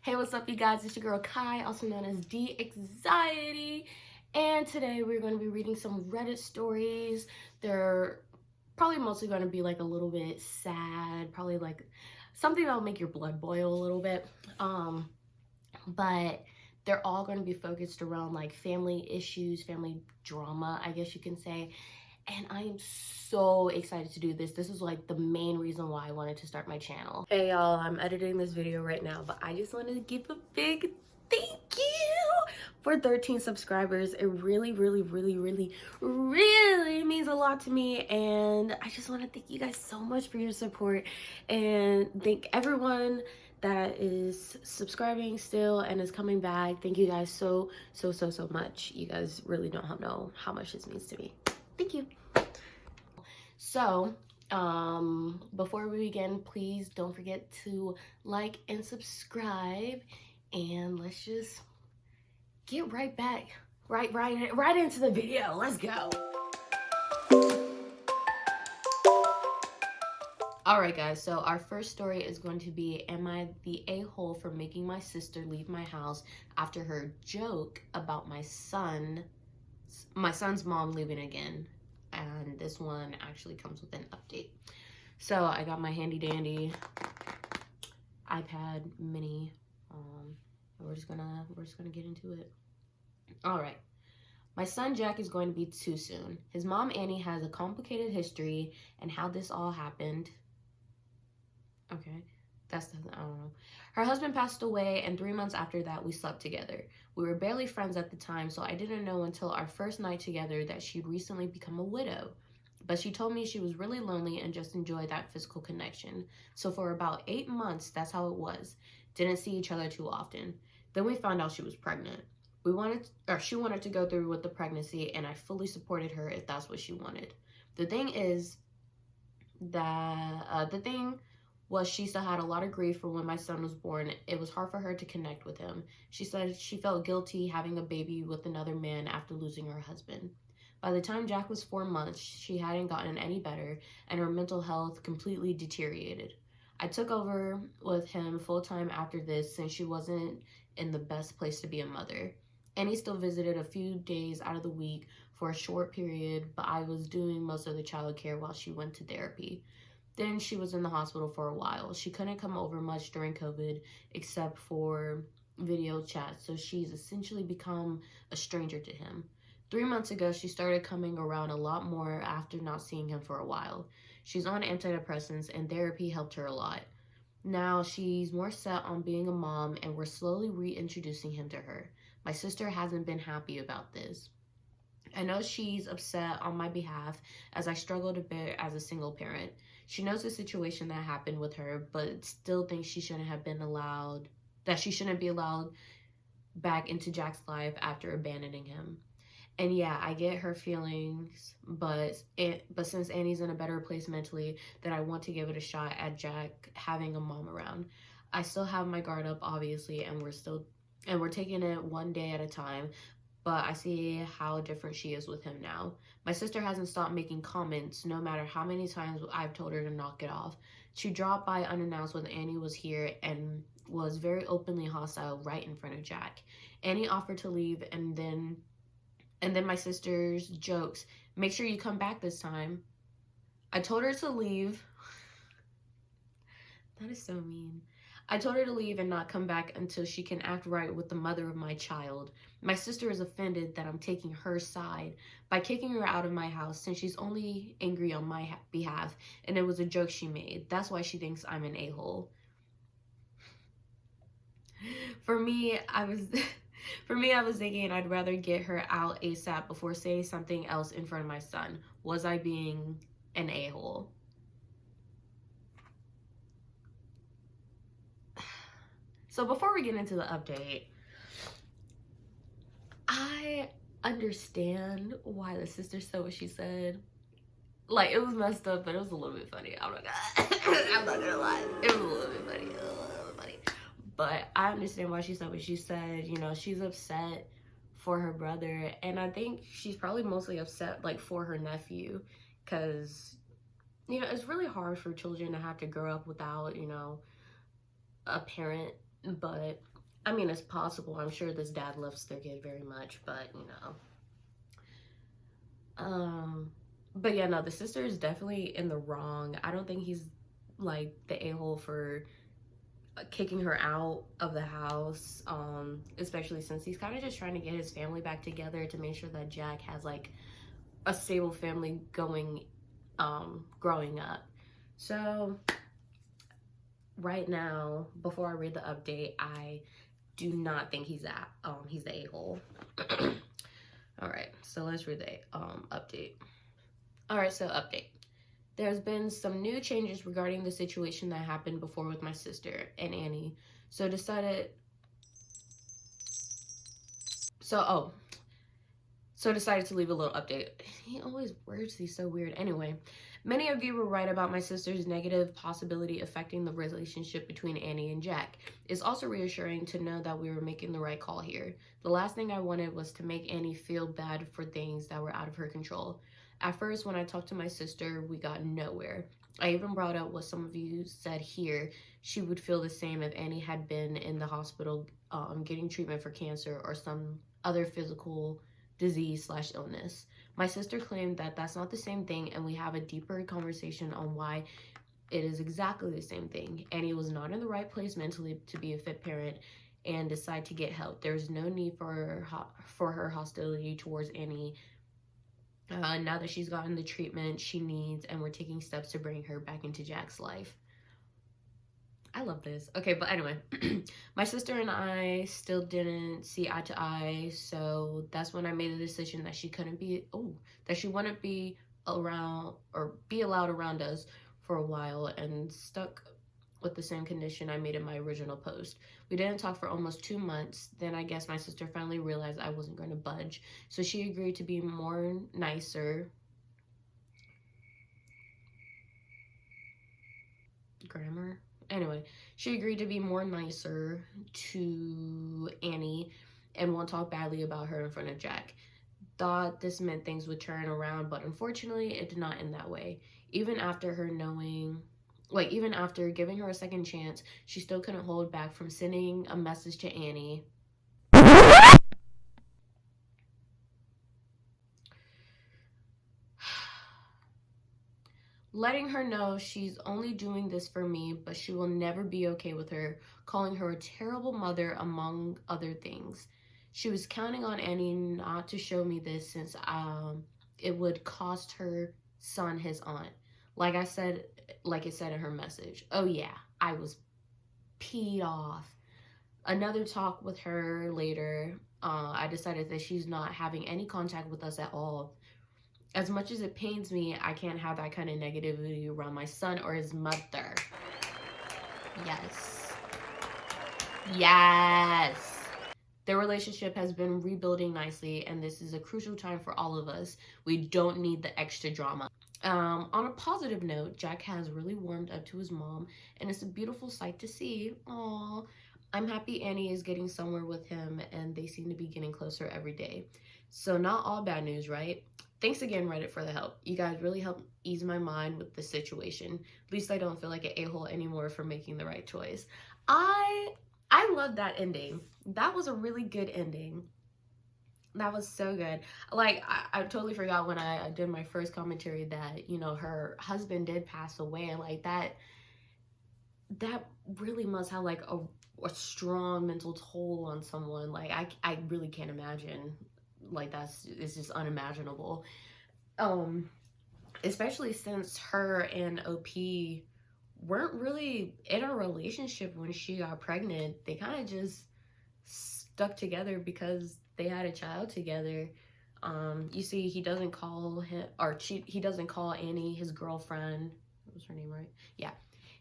Hey, what's up, you guys? It's your girl Kai, also known as D Anxiety, and today we're going to be reading some Reddit stories. They're probably mostly going to be like a little bit sad, probably like something that'll make your blood boil a little bit. But they're all going to be focused around like family issues, family drama, I guess you can say. And I am so excited to do this. This is like the main reason why I wanted to start my channel. Hey y'all, I'm editing this video right now, but I just wanted to give a big thank you for 13 subscribers. It really means a lot to me, and I just want to thank you guys so much for your support, and thank everyone that is subscribing still and is coming back. Thank you guys so much. You guys really don't know how much this means to me. Thank you. So, before we begin, please don't forget to like and subscribe, and let's just get right back, right into the video. Let's go. Alright guys, so our first story is going to be, am I the a-hole for making my sister leave my house after her joke about my son's mom leaving again? And this one actually comes with an update. So I got my handy dandy iPad mini, and we're just gonna get into it. All right. My son Jack is going to be 2 soon. His mom Annie has a complicated history and how this all happened. Okay, I don't know. Her husband passed away, and 3 months after that, we slept together. We were barely friends at the time, so I didn't know until our first night together that she'd recently become a widow. But she told me she was really lonely and just enjoyed that physical connection. So for about 8 months, that's how it was. Didn't see each other too often. Then we found out she was pregnant. She wanted to go through with the pregnancy, and I fully supported her if that's what she wanted. The thing is that she still had a lot of grief for when my son was born. It was hard for her to connect with him. She said she felt guilty having a baby with another man after losing her husband. By the time Jack was 4 months, she hadn't gotten any better, and her mental health completely deteriorated. I took over with him full-time after this, since she wasn't in the best place to be a mother. Annie still visited a few days out of the week for a short period, but I was doing most of the childcare while she went to therapy. Then she was in the hospital for a while. She couldn't come over much during COVID except for video chat, so she's essentially become a stranger to him. 3 months ago, she started coming around a lot more after not seeing him for a while. She's on antidepressants, and therapy helped her a lot. Now she's more set on being a mom, and we're slowly reintroducing him to her. My sister hasn't been happy about this. I know she's upset on my behalf, as I struggled a bit as a single parent. She knows the situation that happened with her, but still thinks she shouldn't be allowed back into Jack's life after abandoning him. And yeah, I get her feelings, but since Annie's in a better place mentally, then I want to give it a shot at Jack having a mom around. I still have my guard up, obviously, and we're taking it one day at a time. But I see how different she is with him now. My sister hasn't stopped making comments, no matter how many times I've told her to knock it off. She dropped by unannounced when Annie was here and was very openly hostile right in front of Jack. Annie offered to leave, and then my sister's jokes, make sure you come back this time. I told her to leave. That is so mean. I told her to leave and not come back until she can act right with the mother of my child. My sister is offended that I'm taking her side by kicking her out of my house, since she's only angry on my behalf, and it was a joke she made. That's why she thinks I'm an a-hole. For me, I was thinking I'd rather get her out ASAP before saying something else in front of my son. Was I being an a-hole? So before we get into the update, I understand why the sister said what she said. Like, it was messed up, but it was a little bit funny. I'm not gonna lie. It was a little bit funny. But I understand why she said what she said. You know, she's upset for her brother, and I think she's probably mostly upset, like, for her nephew, because, you know, it's really hard for children to have to grow up without, you know, a parent But I mean, it's possible. I'm sure this dad loves their kid very much, but you know. But yeah, no, the sister is definitely in the wrong. I don't think he's like the a-hole for kicking her out of the house, especially since he's kind of just trying to get his family back together to make sure that Jack has like a stable family going, growing up. So right now, before I read the update, I do not think he's the a-hole. All right, so let's read the update. All right, so update. There's been some new changes regarding the situation that happened before with my sister and Annie. So decided so oh so decided to leave a little update. He always words these so weird. Anyway, many of you were right about my sister's negative possibility affecting the relationship between Annie and Jack. It's also reassuring to know that we were making the right call here. The last thing I wanted was to make Annie feel bad for things that were out of her control. At first, when I talked to my sister, we got nowhere. I even brought up what some of you said here. She would feel the same if Annie had been in the hospital getting treatment for cancer or some other physical disease/illness. My sister claimed that that's not the same thing, and we have a deeper conversation on why it is exactly the same thing. Annie was not in the right place mentally to be a fit parent and decide to get help. There's no need for her hostility towards Annie now that she's gotten the treatment she needs, and we're taking steps to bring her back into Jack's life. I love this. Okay, but anyway, my sister and I still didn't see eye to eye, so that's when I made the decision that she wouldn't be around or be allowed around us for a while, and stuck with the same condition I made in my original post. We didn't talk for almost 2 months. Then I guess my sister finally realized I wasn't going to budge, so she agreed to be more nicer. Grammar. Anyway, she agreed to be more nicer to Annie and won't talk badly about her in front of Jack. Thought this meant things would turn around, but unfortunately, it did not end that way. Even after her knowing, even after giving her a second chance, she still couldn't hold back from sending a message to Annie. Letting her know she's only doing this for me, but she will never be okay with her, calling her a terrible mother, among other things. She was counting on Annie not to show me this since it would cost her son his aunt. Like I said, like it said in her message. Oh yeah, I was peed off. Another talk with her later, I decided that she's not having any contact with us at all. As much as it pains me, I can't have that kind of negativity around my son or his mother. Yes. Yes. Their relationship has been rebuilding nicely, and this is a crucial time for all of us. We don't need the extra drama. On a positive note, Jack has really warmed up to his mom, and it's a beautiful sight to see. Aww. I'm happy Annie is getting somewhere with him, and they seem to be getting closer every day. So not all bad news, right? Thanks again, Reddit, for the help. You guys really helped ease my mind with the situation. At least I don't feel like an a-hole anymore for making the right choice. I love that ending. That was a really good ending. That was so good. Like, I totally forgot when I did my first commentary that, you know, her husband did pass away, and like that really must have like a strong mental toll on someone. Like I really can't imagine. Like it's just unimaginable. Especially since her and OP weren't really in a relationship when she got pregnant. They kind of just stuck together because they had a child together. You see, he doesn't call he doesn't call Annie his girlfriend. What was her name, right? Yeah.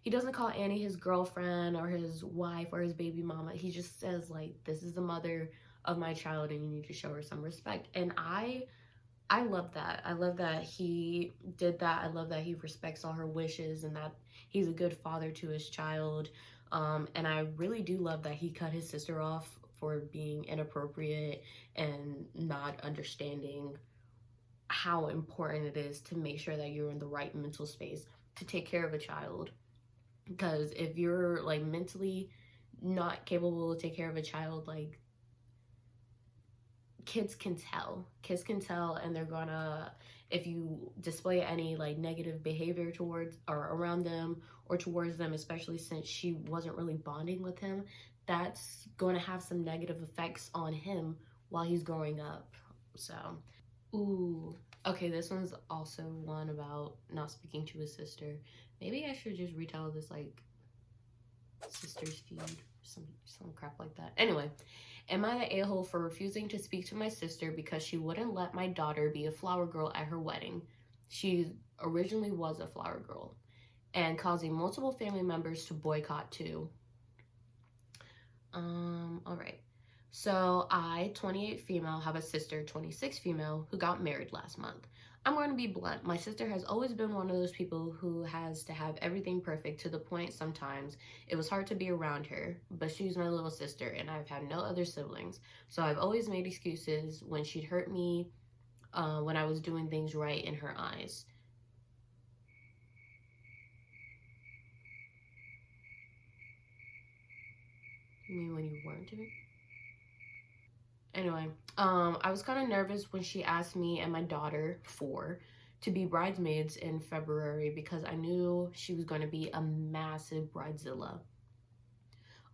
He doesn't call Annie his girlfriend or his wife or his baby mama. He just says, like, this is the mother of my child and you need to show her some respect. And I love that. I love that he did that. I love that he respects all her wishes and that he's a good father to his child. And I really do love that he cut his sister off for being inappropriate and not understanding how important it is to make sure that you're in the right mental space to take care of a child. Because if you're like mentally not capable to take care of a child, like, kids can tell. Kids can tell, and they're gonna, if you display any like negative behavior towards or around them or towards them, especially since she wasn't really bonding with him, that's going to have some negative effects on him while he's growing up. So, ooh, okay, this one's also one about not speaking to his sister. Maybe I should just retell this like sister's feud, some crap like that. Anyway, am I the a-hole for refusing to speak to my sister because she wouldn't let my daughter be a flower girl at her wedding? She originally was a flower girl, and causing multiple family members to boycott too. All right. So I, 28 female, have a sister, 26 female, who got married last month. I'm going to be blunt. My sister has always been one of those people who has to have everything perfect, to the point sometimes it was hard to be around her, but she's my little sister and I've had no other siblings. So I've always made excuses when she'd hurt me, when I was doing things right in her eyes. You mean when you weren't doing? Anyway, I was kind of nervous when she asked me and my daughter, 4, to be bridesmaids in February because I knew she was going to be a massive bridezilla.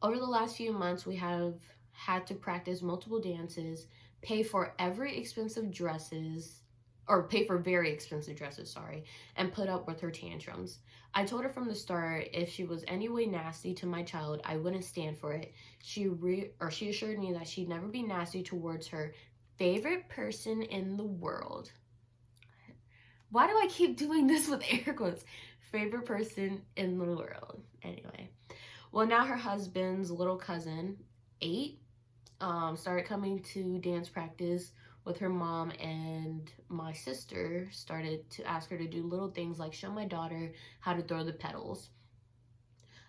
Over the last few months, we have had to practice multiple dances, pay for every expensive dresses, or pay for very expensive dresses, sorry, and put up with her tantrums. I told her from the start if she was any way nasty to my child, I wouldn't stand for it. She assured me that she'd never be nasty towards her favorite person in the world. Why do I keep doing this with air quotes? Favorite person in the world. Anyway. Well, now her husband's little cousin, 8, started coming to dance practice with her mom, and my sister started to ask her to do little things like show my daughter how to throw the petals.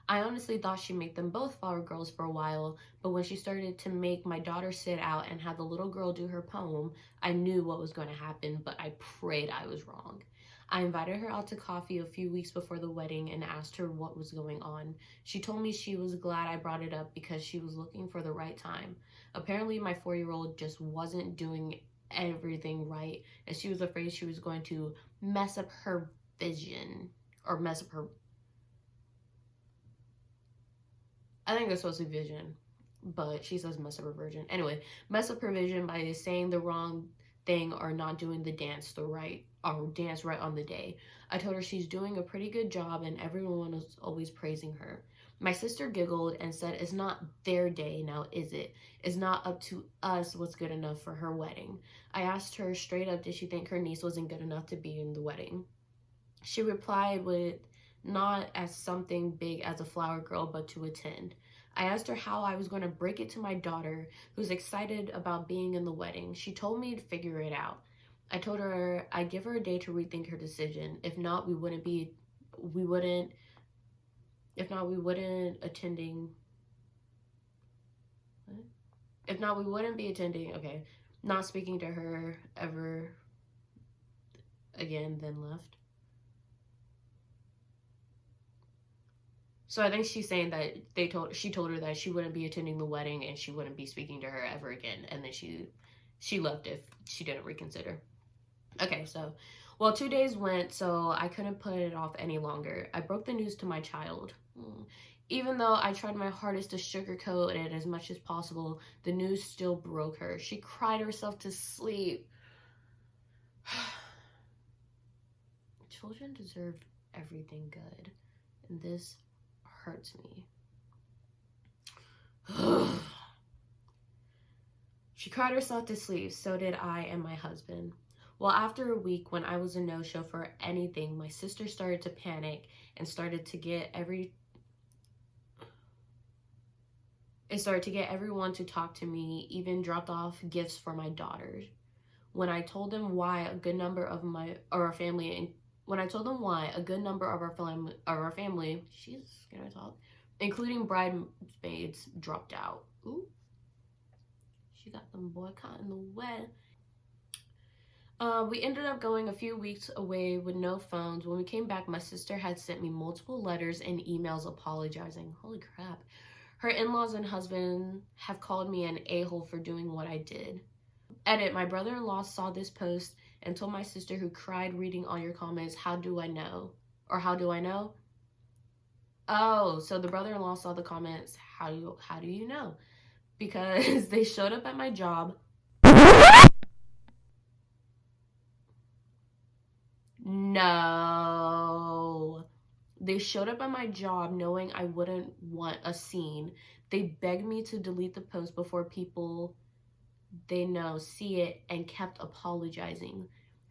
I honestly thought she'd make them both flower girls for a while, but when she started to make my daughter sit out and have the little girl do her poem, I knew what was going to happen, but I prayed I was wrong. I invited her out to coffee a few weeks before the wedding and asked her what was going on. She told me she was glad I brought it up because she was looking for the right time. Apparently, my 4-year-old just wasn't doing everything right, and she was afraid she was going to mess up her vision, or mess up her, I think it's supposed to be vision, but she says mess up her vision. Anyway, mess up her vision by saying the wrong thing or not doing the dance right on the day. I told her she's doing a pretty good job and everyone was always praising her. My sister giggled and said, it's not their day now, is it? It's not up to us what's good enough for her wedding. I asked her straight up, did she think her niece wasn't good enough to be in the wedding? She replied with, not as something big as a flower girl, but to attend. I asked her how I was going to break it to my daughter, who's excited about being in the wedding. She told me to figure it out. I told her I'd give her a day to rethink her decision. If not, we wouldn't attending. What? If not, we wouldn't be attending. Okay, not speaking to her ever again. Then left. So I think she's saying that she told her that she wouldn't be attending the wedding and she wouldn't be speaking to her ever again, and then she left if she didn't reconsider. Okay, so well, 2 days went, so I couldn't put it off any longer. I broke the news to my child. Even though I tried my hardest to sugarcoat it as much as possible, the news still broke her. She cried herself to sleep. Children deserve everything good, and this hurts me. She cried herself to sleep, so did I and my husband. Well, after a week when I was a no-show for anything, my sister started to panic and started to get everyone to talk to me, even dropped off gifts for my daughters. When I told them why a good number of our family, she's gonna talk, including bridesmaids, dropped out. Ooh, she got them boycotting the wedding. We ended up going a few weeks away with no phones. When we came back, my sister had sent me multiple letters and emails apologizing. Holy crap. Her in-laws and husband have called me an a-hole for doing what I did. Edit, my brother-in-law saw this post and told my sister, who cried reading all your comments, how do I know? Or how do I know? Oh, so the brother-in-law saw the comments. How do you know? Because they showed up at my job. No. They showed up at my job knowing I wouldn't want a scene. They begged me to delete the post before people they know see it and kept apologizing.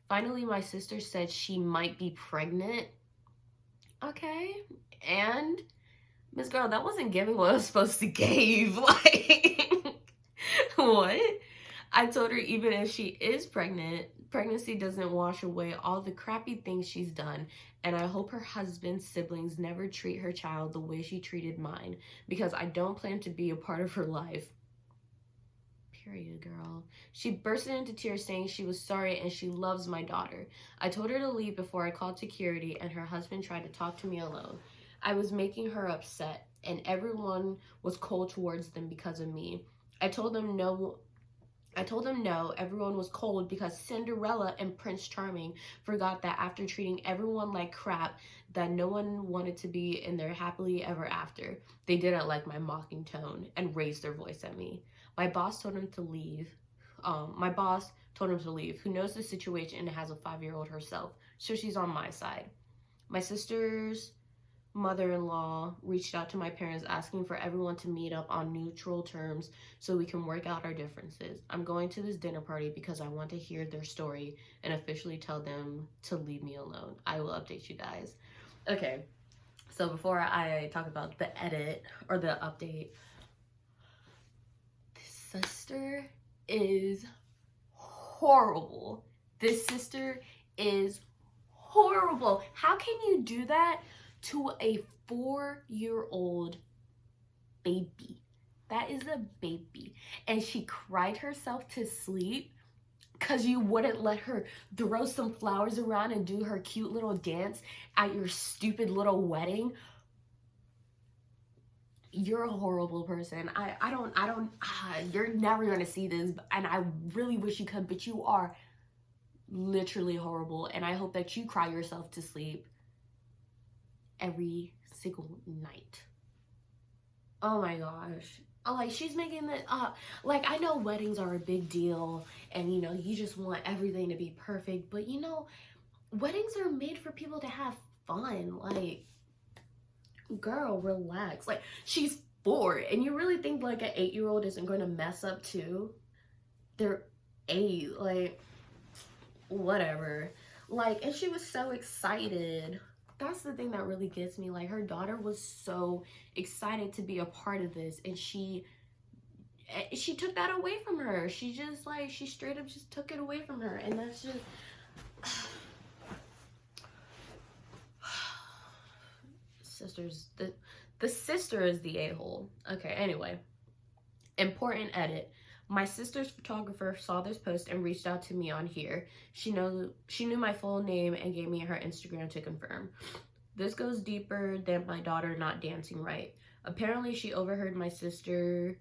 Finally, my sister said she might be pregnant. Okay. And Miss Girl, that wasn't giving what I was supposed to give. Like, what? I told her even if she is pregnant, pregnancy doesn't wash away all the crappy things she's done, and I hope her husband's siblings never treat her child the way she treated mine, because I don't plan to be a part of her life. Period, girl. She bursted into tears saying she was sorry and she loves my daughter. I told her to leave before I called security, and her husband tried to talk to me alone. I was making her upset, and everyone was cold towards them because of me. I told them no, everyone was cold because Cinderella and Prince Charming forgot that after treating everyone like crap, that no one wanted to be in their happily ever after. They didn't like my mocking tone and raised their voice at me. My boss told him to leave. Who knows the situation and has a 5-year-old herself, so she's on my side. My sister's mother-in-law reached out to my parents asking for everyone to meet up on neutral terms so we can work out our differences. I'm going to this dinner party because I want to hear their story and officially tell them to leave me alone. I will update you guys. Okay, so before I talk about the edit or the update, this sister is horrible. This sister is horrible. How can you do that to a 4-year-old baby? That is a baby. And she cried herself to sleep because you wouldn't let her throw some flowers around and do her cute little dance at your stupid little wedding. You're a horrible person. You're never gonna see this, and I really wish you could, but you are literally horrible, and I hope that you cry yourself to sleep every single night. Oh my gosh. Like, she's making it up. Like, I know weddings are a big deal, and you just want everything to be perfect, but weddings are made for people to have fun. Like, girl, relax. Like, she's 4, and you really think like an 8-year-old isn't going to mess up too? They're 8. Like, whatever. Like, and she was so excited. That's the thing that really gets me. Like, her daughter was so excited to be a part of this, and she took that away from her. She just, like, she straight up just took it away from her, and that's just sisters. The sister is the a-hole. Okay, anyway, important edit. My sister's photographer saw this post and reached out to me on here. She knew my full name and gave me her Instagram to confirm. This goes deeper than my daughter not dancing right. Apparently, she overheard my sister's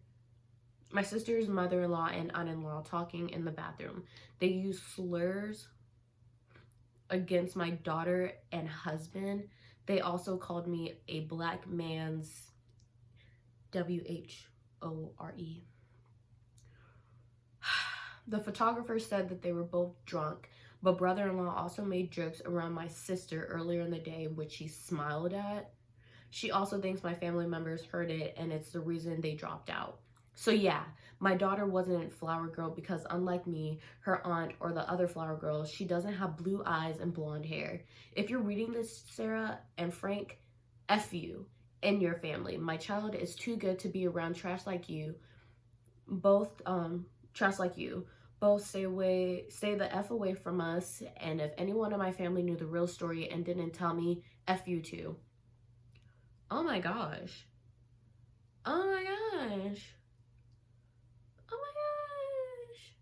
mother-in-law and aunt-in-law talking in the bathroom. They used slurs against my daughter and husband. They also called me a black man's WHORE. The photographer said that they were both drunk, but brother-in-law also made jokes around my sister earlier in the day, which she smiled at. She also thinks my family members heard it, and it's the reason they dropped out. So yeah, my daughter wasn't Flower Girl because, unlike me, her aunt or the other Flower Girls, she doesn't have blue eyes and blonde hair. If you're reading this, Sarah and Frank, F you and your family. My child is too good to be around trash like you. Both stay the F away from us, and if anyone in my family knew the real story and didn't tell me, F you too. Oh my gosh. Oh my gosh. Oh my gosh.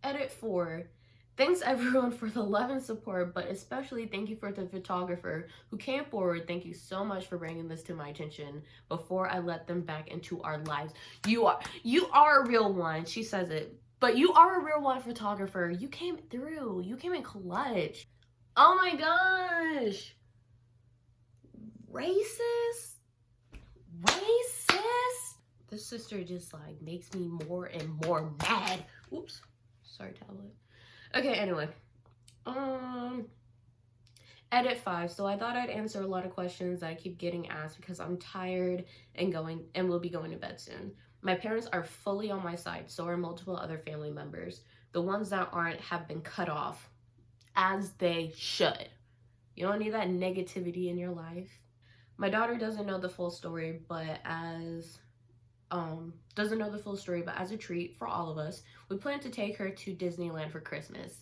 Edit 4. Thanks everyone for the love and support, but especially thank you for the photographer who came forward. Thank you so much for bringing this to my attention before I let them back into our lives. You are a real one. She says it. But you are a real one, photographer. You came through. You came in clutch. Oh my gosh. Racist? Racist? This sister just like makes me more and more mad. Oops. Sorry, tablet. Okay, anyway. Edit 5. So I thought I'd answer a lot of questions that I keep getting asked because I'm tired and will be going to bed soon. My parents are fully on my side, so are multiple other family members. The ones that aren't have been cut off, as they should. You don't need that negativity in your life. My daughter doesn't know the full story, but as a treat for all of us, we plan to take her to Disneyland for Christmas.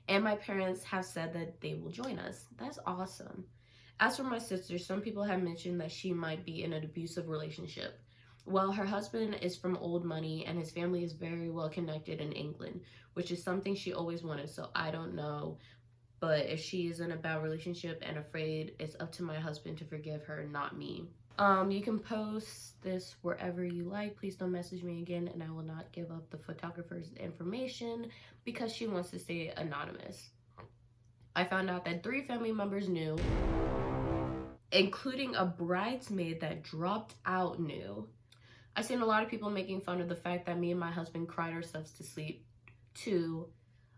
And my parents have said that they will join us. That's awesome. As for my sister, some people have mentioned that she might be in an abusive relationship. Well, her husband is from old money and his family is very well connected in England, which is something she always wanted, so I don't know. But if she is in a bad relationship and afraid, it's up to my husband to forgive her, not me. You can post this wherever you like. Please don't message me again, and I will not give up the photographer's information because she wants to stay anonymous. I found out that 3 family members knew, including a bridesmaid that dropped out knew. I've seen a lot of people making fun of the fact that me and my husband cried ourselves to sleep too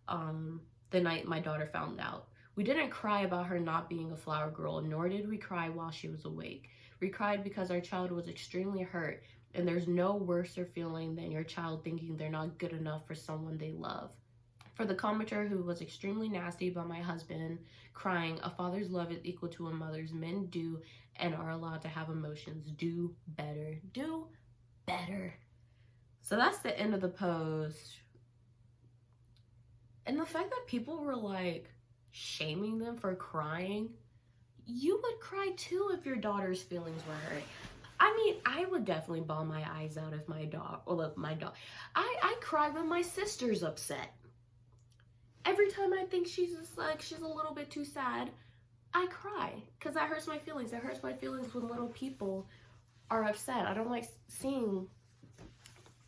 the night my daughter found out. We didn't cry about her not being a flower girl, nor did we cry while she was awake. We cried because our child was extremely hurt, and there's no worser feeling than your child thinking they're not good enough for someone they love. For the commenter who was extremely nasty about my husband crying, a father's love is equal to a mother's. Men do and are allowed to have emotions. Do better. Do better. So that's the end of the post. And the fact that people were like shaming them for crying, you would cry too if your daughter's feelings were hurt. I mean, I would definitely bawl my eyes out if my dog, I cry when my sister's upset. Every time I think she's a little bit too sad, I cry because that hurts my feelings. It hurts my feelings when little people are upset. I don't like seeing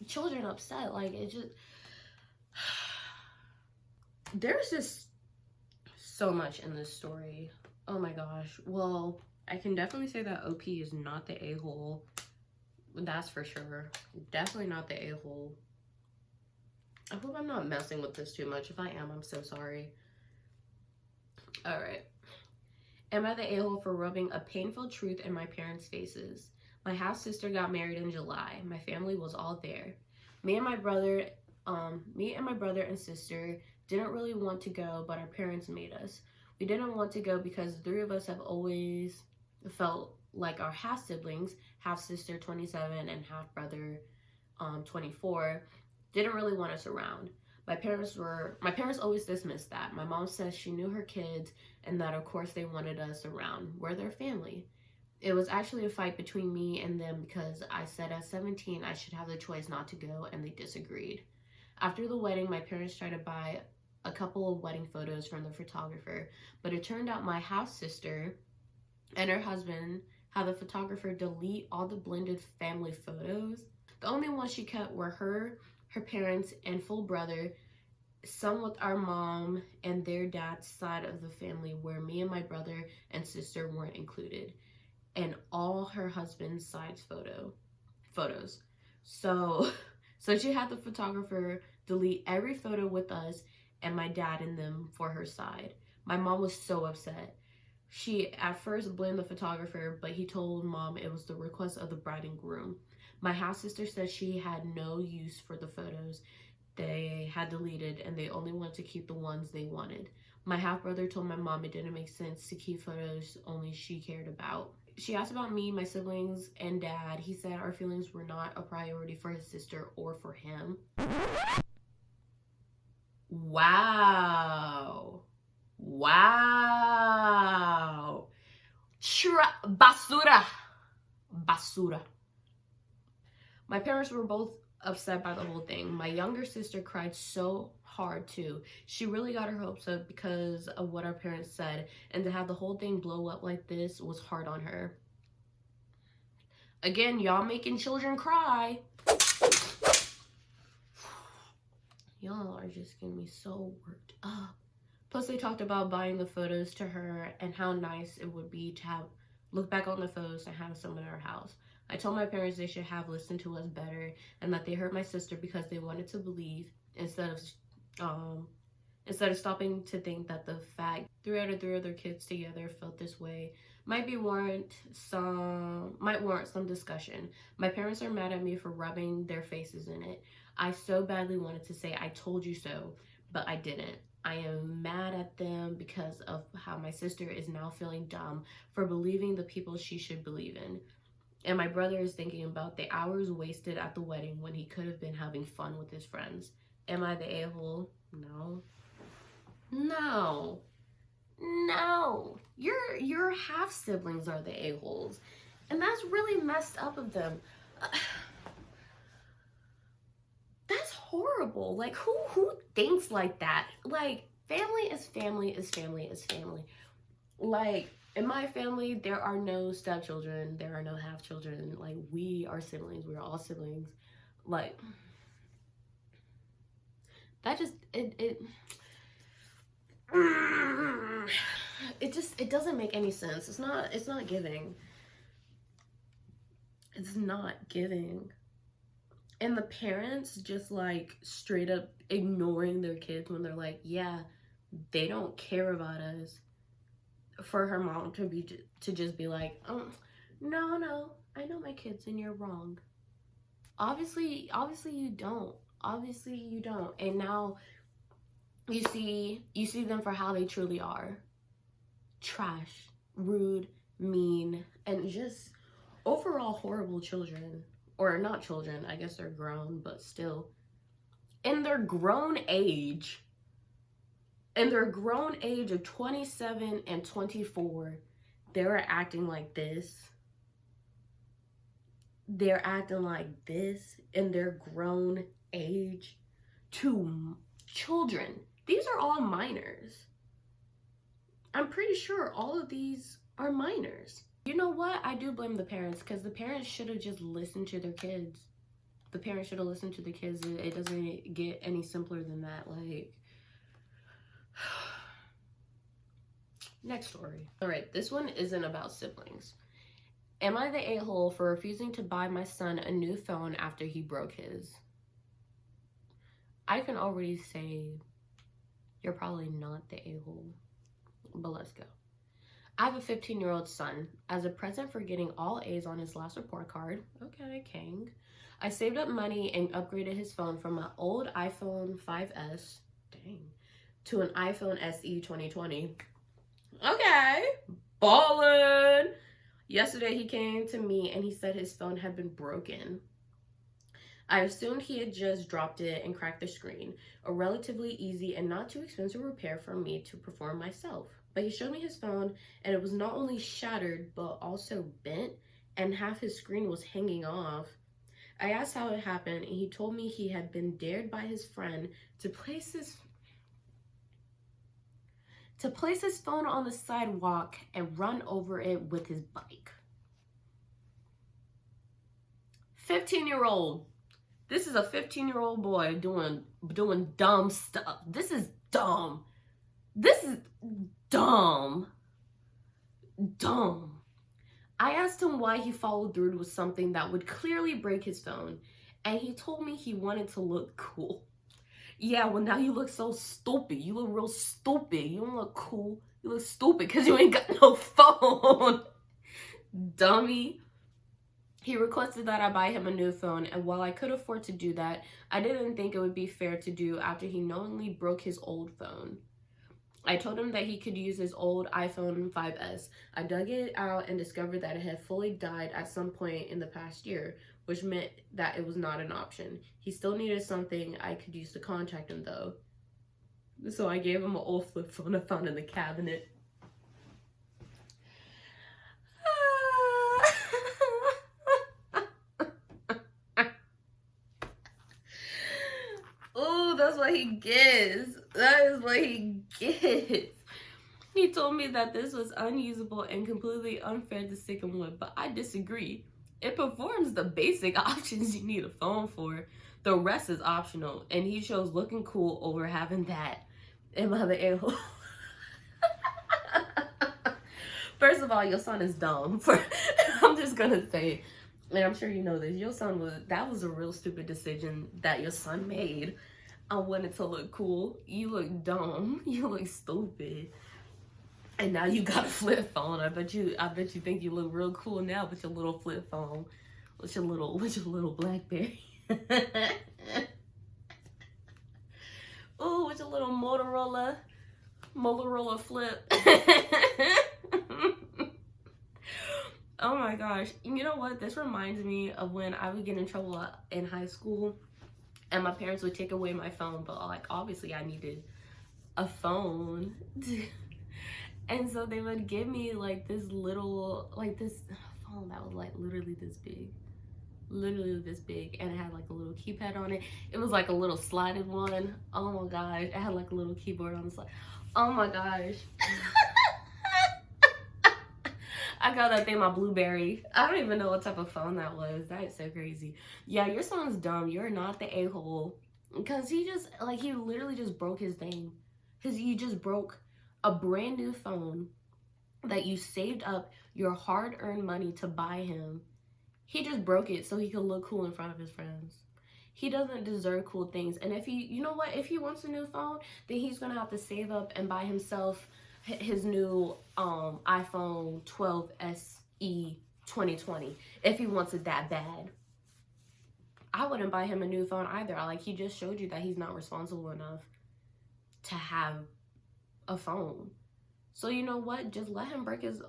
children upset. Like, it just, there's just so much in this story. Oh my gosh. Well, I can definitely say that OP is not the a-hole. That's for sure. Definitely not the a-hole. I hope I'm not messing with this too much. If I am, I'm so sorry. Alright. Am I the a-hole for rubbing a painful truth in my parents' faces? My half-sister got married in July. My family was all there. Me and my brother and sister didn't really want to go, but our parents made us. We didn't want to go because the 3 of us have always felt like our half-siblings, half-sister 27 and half-brother 24, didn't really want us around. My parents always dismissed that. My mom says she knew her kids and that of course they wanted us around. We're their family. It was actually a fight between me and them because I said at 17 I should have the choice not to go, and they disagreed. After the wedding, my parents tried to buy a couple of wedding photos from the photographer, but it turned out my half-sister and her husband had the photographer delete all the blended family photos. The only ones she kept were her parents and full brother, some with our mom and their dad's side of the family where me and my brother and sister weren't included, and all her husband's side's photos. So she had the photographer delete every photo with us and my dad in them for her side. My mom was so upset. She at first blamed the photographer, but he told mom it was the request of the bride and groom. My half-sister said she had no use for the photos they had deleted and they only wanted to keep the ones they wanted. My half-brother told my mom it didn't make sense to keep photos only she cared about. She asked about me, my siblings, and dad. He said our feelings were not a priority for his sister or for him. Wow. Wow. Basura. Basura. My parents were both upset by the whole thing. My younger sister cried so hard too. She really got her hopes up because of what our parents said, and to have the whole thing blow up like this was hard on her. Again, y'all making children cry. Y'all are just getting me so worked up. Plus, they talked about buying the photos to her and how nice it would be to have look back on the photos and have some in our house. I told my parents they should have listened to us better and that they hurt my sister because they wanted to believe instead of stopping to think that the fact 3 out of 3 other kids together felt this way might warrant some discussion. My parents are mad at me for rubbing their faces in it. I so badly wanted to say I told you so, but I didn't. I am mad at them because of how my sister is now feeling dumb for believing the people she should believe in. And my brother is thinking about the hours wasted at the wedding when he could have been having fun with his friends. Am I the a-hole? No. No. No. Your half siblings are the a-holes. And that's really messed up of them. That's horrible. Like, who thinks like that? Like, family is family is family is family. Like, in my family, there are no stepchildren. There are no half children. Like, we are siblings. We're all siblings. Like, that just, it doesn't make any sense. It's not giving. It's not giving. And the parents just like straight up ignoring their kids when they're like, yeah, they don't care about us. For her mom to just be like, no, I know my kids and you're wrong. Obviously you don't. Obviously you don't. And now you see them for how they truly are. Trash, rude, mean, and just overall horrible children. Or not children, I guess they're grown, but still. In their grown age of 27 and 24, they were acting like this. They're acting like this in their grown age to children. These are all minors. I'm pretty sure all of these are minors. You know what? I do blame the parents because the parents should have just listened to their kids. The parents should have listened to the kids. It doesn't get any simpler than that. Like, next story. All right, this one isn't about siblings. Am I the a-hole for refusing to buy my son a new phone after he broke his? I can already say you're probably not the a-hole, but let's go. I have a 15-year-old son. As a present for getting all A's on his last report card, okay, king, I saved up money and upgraded his phone from an old iPhone 5S, dang, to an iPhone SE 2020. Okay, ballin'. Yesterday he came to me and he said his phone had been broken. I assumed he had just dropped it and cracked the screen, a relatively easy and not too expensive repair for me to perform myself. But he showed me his phone and it was not only shattered but also bent and half his screen was hanging off. I asked how it happened and he told me he had been dared by his friend to place his phone on the sidewalk and run over it with his bike. 15-year-old. This is a 15-year-old boy doing dumb stuff. This is dumb. This is dumb. Dumb. I asked him why he followed through with something that would clearly break his phone, and he told me he wanted to look cool. Yeah, well now you look so stupid. You look real stupid. You don't look cool. You look stupid because you ain't got no phone. Dummy. He requested that I buy him a new phone, and while I could afford to do that, I didn't think it would be fair to do after he knowingly broke his old phone. I told him that he could use his old iPhone 5S. I dug it out and discovered that it had fully died at some point in the past year, which meant that it was not an option. He still needed something I could use to contact him though. So I gave him an old flip phone I found in the cabinet. that's what he gets. That is what he gets. He told me that this was unusable and completely unfair to stick him with, but I disagree. It performs the basic options you need a phone for. The rest is optional, and he chose looking cool over having that. Am I the a-hole? First of all, your son is dumb. I'm just gonna say, and I'm sure you know this. That was a real stupid decision that your son made. I wanted to look cool. You look dumb. You look stupid. And now you got a flip phone. I bet you think you look real cool now with your little flip phone, with your little BlackBerry. Ooh, with your little Motorola flip. Oh my gosh. You know what? This reminds me of when I would get in trouble in high school and my parents would take away my phone, but like obviously I needed a phone. And so they would give me like this phone that was like literally this big, and it had like a little keypad on it. It was like a little slided one. Oh my gosh, it had like a little keyboard on the side. Oh my gosh. I got that thing my BlueBerry. I don't even know what type of phone that was. That is so crazy. Yeah, your son's dumb. You're not the a-hole, because he literally just broke his thing. He just broke a brand new phone that you saved up your hard-earned money to buy him. He just broke it so he could look cool in front of his friends. He doesn't deserve cool things. And if he wants a new phone, then he's gonna have to save up and buy himself his new iPhone 12 SE 2020 if he wants it that bad. I wouldn't buy him a new phone either. He just showed you that he's not responsible enough to have a phone. So you know what? Just let him break his.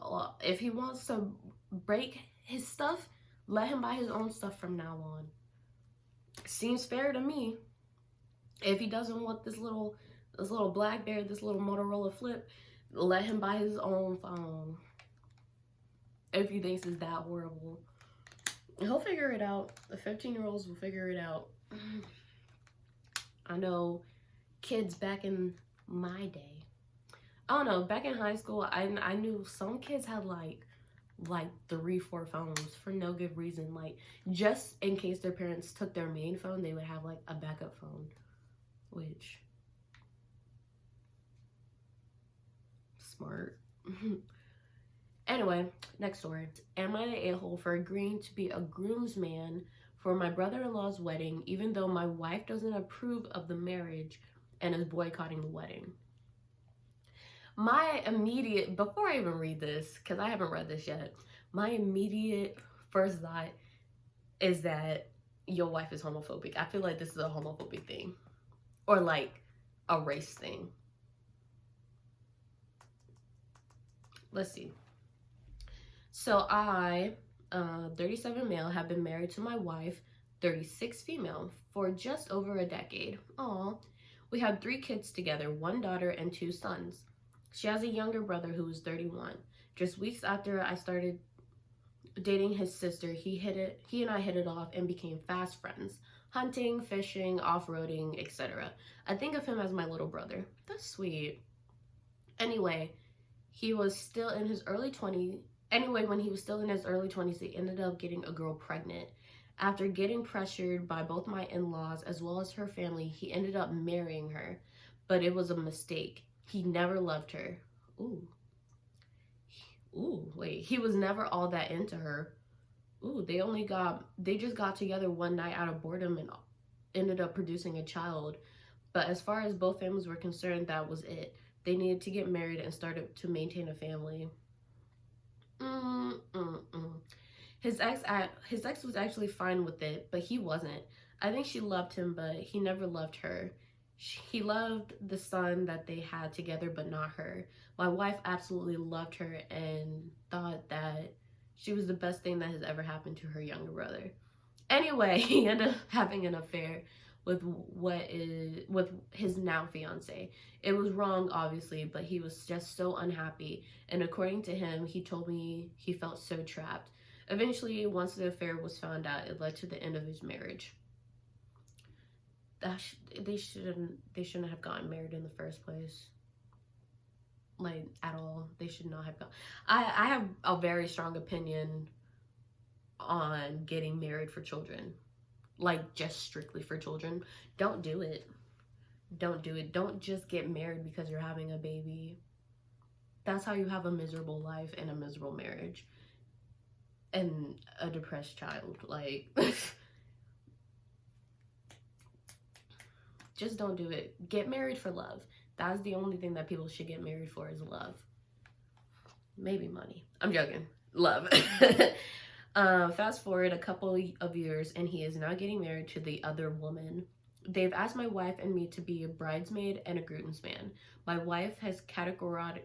If he wants to break his stuff, let him buy his own stuff from now on. Seems fair to me. If he doesn't want this little BlackBerry, this little Motorola flip, let him buy his own phone. If he thinks it's that horrible, he'll figure it out. The 15-year-olds will figure it out. I know kids back in my day. I don't know, back in high school, I knew some kids had like 3-4 phones for no good reason. Just in case their parents took their main phone, they would have like a backup phone, which smart. Anyway, next story. Am I the a-hole for agreeing to be a groomsman for my brother-in-law's wedding, even though my wife doesn't approve of the marriage and is boycotting the wedding? Before I even read this, because I haven't read this yet, my immediate first thought is that your wife is homophobic. I feel like this is a homophobic thing, or like a race thing. Let's see. So I, 37 male, have been married to my wife, 36 female, for just over a decade. Aw. We have 3 kids together, 1 daughter and 2 sons. She has a younger brother who is 31. Just weeks after I started dating his sister, he and I hit it off and became fast friends. Hunting, fishing, off-roading, etc. I think of him as my little brother. That's sweet. Anyway, when he was still in his early 20s, he ended up getting a girl pregnant. After getting pressured by both my in-laws as well as her family, he ended up marrying her. But it was a mistake. He never loved her. Wait. He was never all that into her. They just got together one night out of boredom and ended up producing a child. But as far as both families were concerned, that was it. They needed to get married and started to maintain a family. His ex was actually fine with it, but he wasn't. I think she loved him, but he never loved her. He loved the son that they had together, but not her. My wife absolutely loved her and thought that she was the best thing that has ever happened to her younger brother. Anyway, he ended up having an affair with his now fiance. It was wrong, obviously, but he was just so unhappy. And according to him, he told me he felt so trapped. Eventually, once the affair was found out, it led to the end of his marriage. they shouldn't have gotten married in the first place. Like, at all. They should not have gone. I have a very strong opinion on getting married for children. Like, just strictly for children. Don't do it. Don't do it. Don't just get married because you're having a baby. That's how you have a miserable life and a miserable marriage. And a depressed child. Like, just don't do it. Get married for love. That's the only thing that people should get married for, is love. Maybe money. I'm joking. Love. Fast forward a couple of years, and he is now getting married to the other woman. They've asked my wife and me to be a bridesmaid and a groomsman. My wife has categorically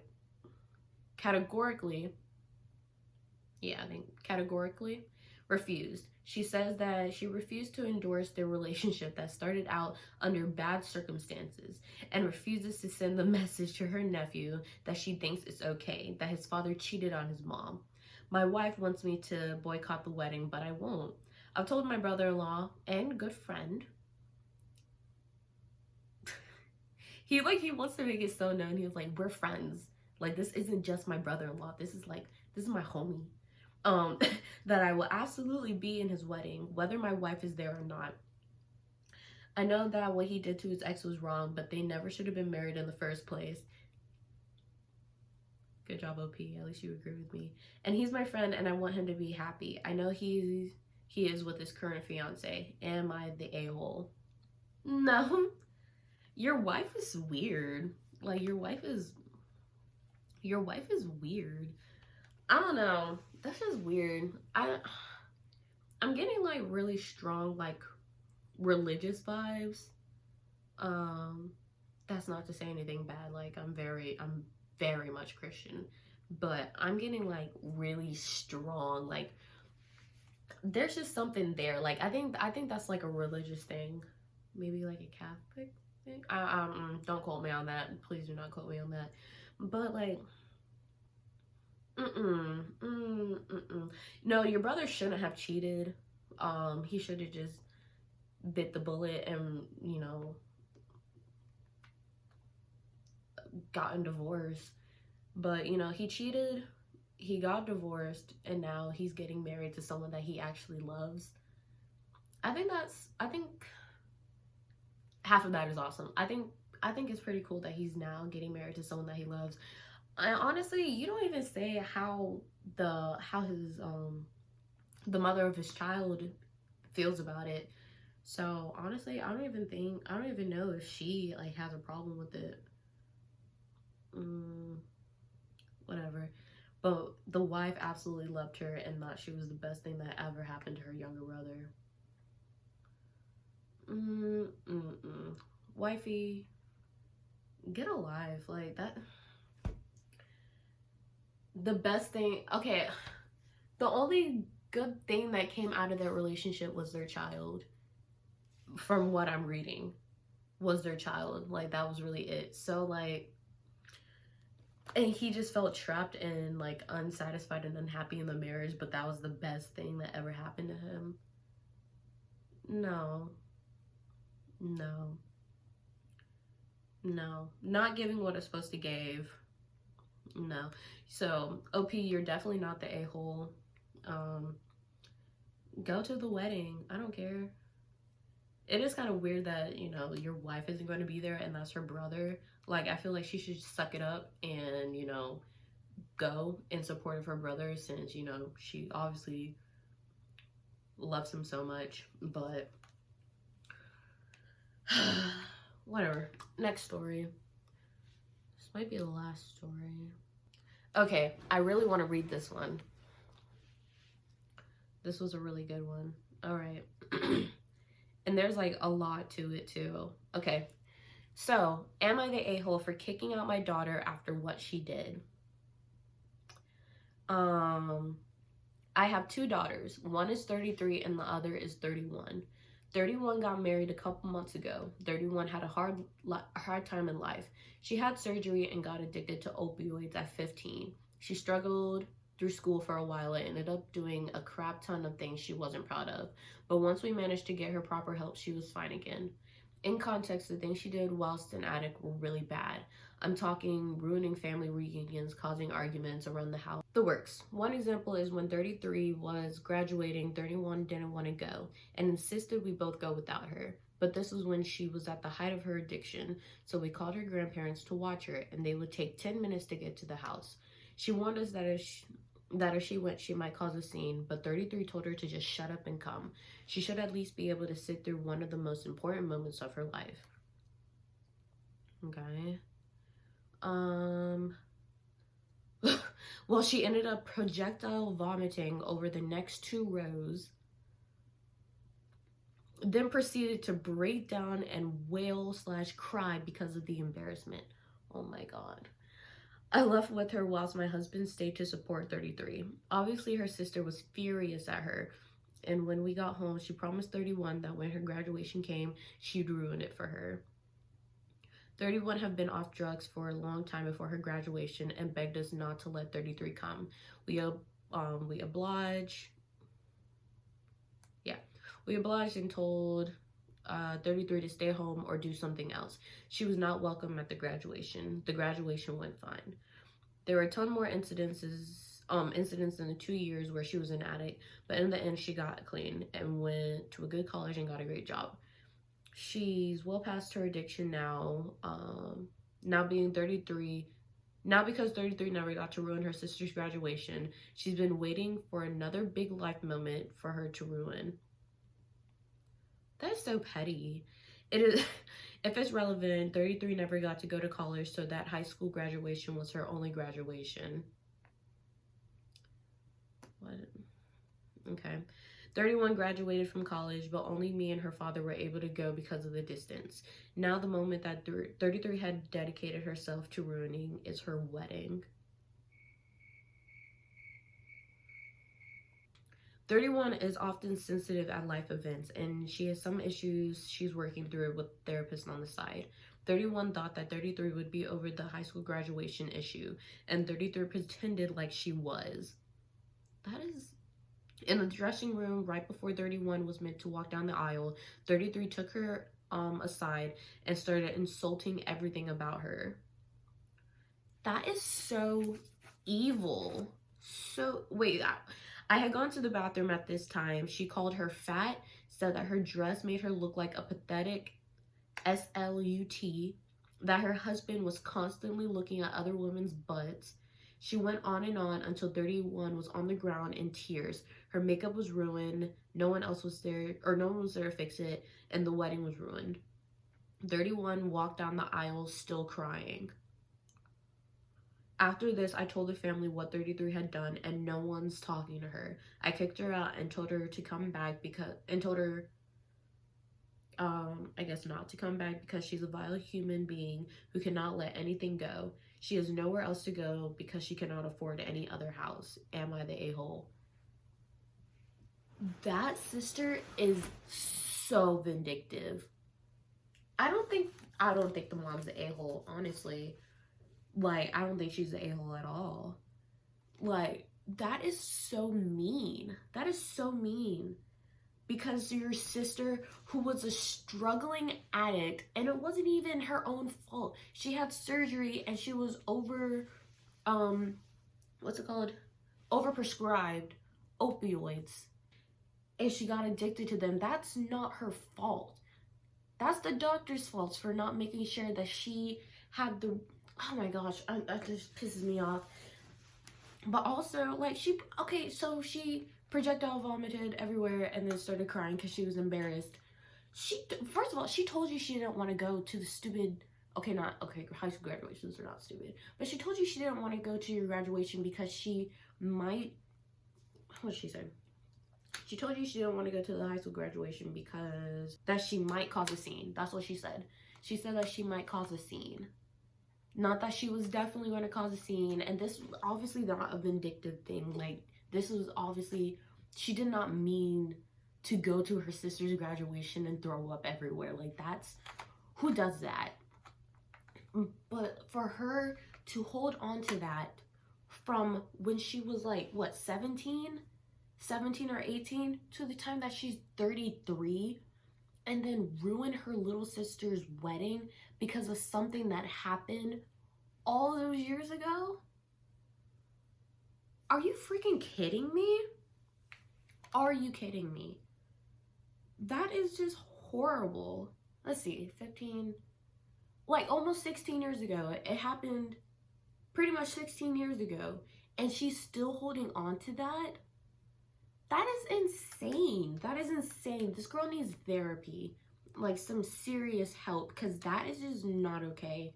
refused. She says that she refused to endorse their relationship that started out under bad circumstances, and refuses to send the message to her nephew that she thinks it's okay, that his father cheated on his mom. My wife wants me to boycott the wedding, but I won't. I've told my brother-in-law and good friend. He wants to make it so known. He was like, we're friends. Like, this isn't just my brother-in-law. This is my homie. That I will absolutely be in his wedding, whether my wife is there or not. I know that what he did to his ex was wrong, but they never should have been married in the first place. Good job, OP. At least you agree with me. And he's my friend, and I want him to be happy. I know he is with his current fiance. Am I the a-hole? No. Your wife is weird. Like, your wife is weird. I don't know. That's just weird. I'm getting like really strong like religious vibes. That's not to say anything bad. Like, I'm very much Christian, but I'm getting like really strong. Like, there's just something there. Like, I think that's like a religious thing, maybe like a Catholic thing. Don't quote me on that. Please do not quote me on that. But like, no, your brother shouldn't have cheated. He should have just bit the bullet and, you know, gotten divorced. But, you know, he cheated, he got divorced, and now he's getting married to someone that he actually loves. I think half of that is awesome. I think it's pretty cool that he's now getting married to someone that he loves. And honestly, you don't even say how his the mother of his child feels about it. So honestly, I don't even know if she like has a problem with it. Whatever. But the wife absolutely loved her and thought she was the best thing that ever happened to her younger brother. Wifey, get a life. Like, that. The best thing, okay, the only good thing that came out of their relationship was their child. From what I'm reading, was their child. Like, that was really it. So like, and he just felt trapped and like unsatisfied and unhappy in the marriage, but that was the best thing that ever happened to him. No, not giving what it's supposed to give. No. So OP, you're definitely not the a-hole. Go to the wedding. I don't care. It is kind of weird that, you know, your wife isn't going to be there and that's her brother. Like, I feel like she should suck it up and, you know, go in support of her brother, since, you know, she obviously loves him so much. But whatever. Next story. This might be the last story. Okay, I really want to read this one. This was a really good one. All right. And there's like a lot to it too. Okay. So, am I the a-hole for kicking out my daughter after what she did? I have two daughters. One is 33 and the other is 31. 31 got married a couple months ago. 31 had a hard time in life. She had surgery and got addicted to opioids at 15. She struggled through school for a while and ended up doing a crap ton of things she wasn't proud of. But once we managed to get her proper help, she was fine again. In context, the things she did whilst an addict were really bad. I'm talking ruining family reunions, causing arguments around the house. The works. One example is when 33 was graduating, 31 didn't want to go and insisted we both go without her. But this was when she was at the height of her addiction, so we called her grandparents to watch her, and they would take 10 minutes to get to the house. She warned us that if she went, she might cause a scene, but 33 told her to just shut up and come. She should at least be able to sit through one of the most important moments of her life. Okay. Well, she ended up projectile vomiting over the next 2 rows, then proceeded to break down and wail/cry because of the embarrassment. Oh my god. I left with her whilst my husband stayed to support 33. Obviously, her sister was furious at her, and when we got home, she promised 31 that when her graduation came, she'd ruin it for her. 31 had been off drugs for a long time before her graduation and begged us not to let 33 come. We obliged. Yeah, we obliged and told 33 to stay home or do something else. She was not welcome at the graduation. The graduation went fine. There were a ton more incidents in the 2 years where she was an addict, but in the end she got clean and went to a good college and got a great job. She's well past her addiction now. Now being 33, now because 33 never got to ruin her sister's graduation, she's been waiting for another big life moment for her to ruin. That is so petty. It is. If it's relevant, 33 never got to go to college, so that high school graduation was her only graduation. What? Okay. 31 graduated from college, but only me and her father were able to go because of the distance. Now the moment that 33 had dedicated herself to ruining is her wedding. 31 is often sensitive at life events, and she has some issues she's working through with therapists on the side. 31 thought that 33 would be over the high school graduation issue, and 33 pretended like she was. That is... In the dressing room, right before 31 was meant to walk down the aisle, 33 took her aside and started insulting everything about her. That is so evil. So, wait, I had gone to the bathroom at this time. She called her fat, said that her dress made her look like a pathetic slut, that her husband was constantly looking at other women's butts. She went on and on until 31 was on the ground in tears. Her makeup was ruined, no one was there to fix it, and the wedding was ruined. 31 walked down the aisle still crying. After this, I told the family what 33 had done, and no one's talking to her. I kicked her out and told her to come back I guess not to come back because she's a vile human being who cannot let anything go. She has nowhere else to go because she cannot afford any other house. Am I the a-hole? That sister is so vindictive. I don't think the mom's the a-hole, honestly. Like, I don't think she's the a-hole at all. Like, that is so mean. That is so mean. Because your sister, who was a struggling addict, and it wasn't even her own fault. She had surgery and she was overprescribed opioids. And she got addicted to them. That's not her fault. That's the doctor's fault for not making sure that she had the... Oh my gosh, that just pisses me off. But also, like, she projectile vomited everywhere and then started crying because she was embarrassed. First of all, she told you she didn't want to go to the stupid... high school graduations are not stupid. But she told you she didn't want to go to your graduation because she might... What did she say? She told you she didn't want to go to the high school graduation because that she might cause a scene. That's what she said. She said that she might cause a scene. Not that she was definitely going to cause a scene. And this was obviously not a vindictive thing. Like, this was obviously... She did not mean to go to her sister's graduation and throw up everywhere. Like, that's... Who does that? But for her to hold on to that from when she was like, what, 17 or 18 to the time that she's 33, and then ruin her little sister's wedding because of something that happened all those years ago? Are you freaking kidding me? Are you kidding me? That is just horrible. Let's see, 15, like almost 16 years ago. It happened pretty much 16 years ago, and she's still holding on to that. That is insane. That is insane. This girl needs therapy, like some serious help, because that is just not okay.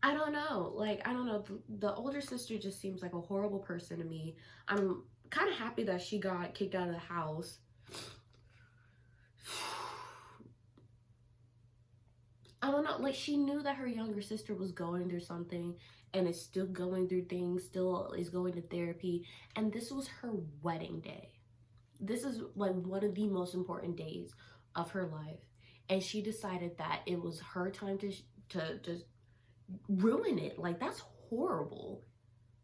I don't know. Like, I don't know. The older sister just seems like a horrible person to me. I'm kind of happy that she got kicked out of the house. I don't know. Like, she knew that her younger sister was going through something and is still going through things, still is going to therapy. And this was her wedding day. This is like one of the most important days of her life. And she decided that it was her time to just ruin it. Like, that's horrible.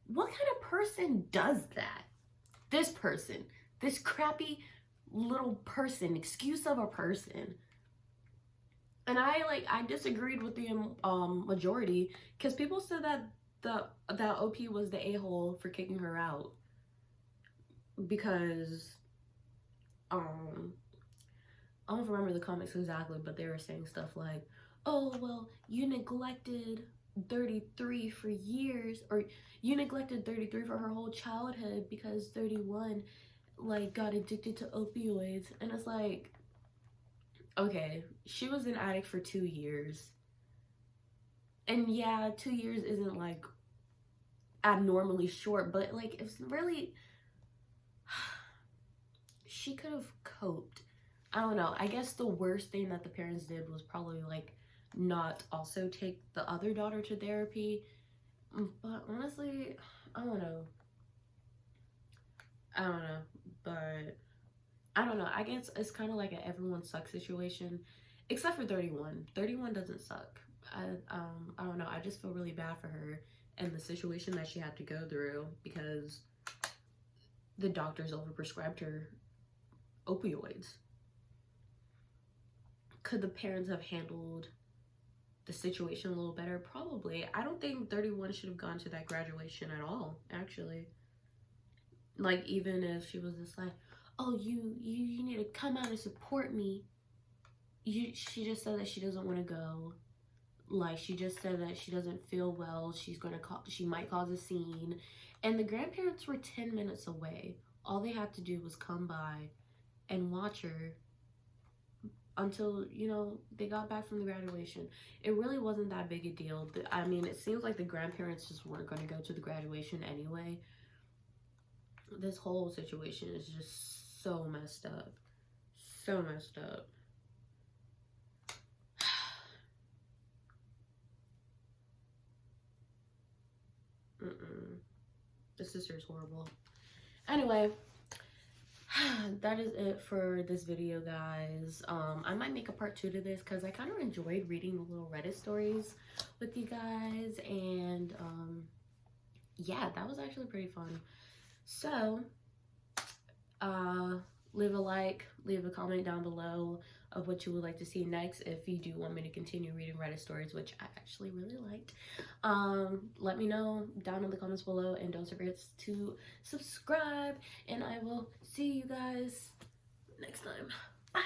What kind of person does that? This person, this crappy little person, excuse of a person. And I disagreed with the majority, because people said that that OP was the a-hole for kicking her out, because I don't remember the comments exactly, but they were saying stuff like, oh, well, you neglected 33 for years, or you neglected 33 for her whole childhood because 31 like got addicted to opioids. And it's like, okay, she was an addict for 2 years, and yeah, 2 years isn't like abnormally short, but like, it's really, she could have coped. I don't know. I guess the worst thing that the parents did was probably like not also take the other daughter to therapy. But honestly, I don't know. I don't know. But I don't know. I guess it's kind of like an everyone sucks situation, except for 31. 31 doesn't suck. I don't know. I just feel really bad for her and the situation that she had to go through, because the doctors overprescribed her opioids. Could the parents have handled the situation a little better? Probably. I don't think 31 should have gone to that graduation at all, actually. Like, even if she was just like, oh, you need to come out and support me. She just said that she doesn't want to go. Like, she just said that she doesn't feel well. She might cause a scene. And the grandparents were 10 minutes away. All they had to do was come by and watch her until, you know, they got back from the graduation. It really wasn't that big a deal. I mean, it seems like the grandparents just weren't going to go to the graduation anyway. This whole situation is just so messed up. So messed up. The sister's horrible. Anyway, that is it for this video, guys. I might make a part 2 to this, because I kind of enjoyed reading the little Reddit stories with you guys, and yeah, that was actually pretty fun. So leave a like, leave a comment down below of what you would like to see next, if you do want me to continue reading Reddit stories, which I actually really liked. Let me know down in the comments below, and don't forget to subscribe, and I will see you guys next time. Bye.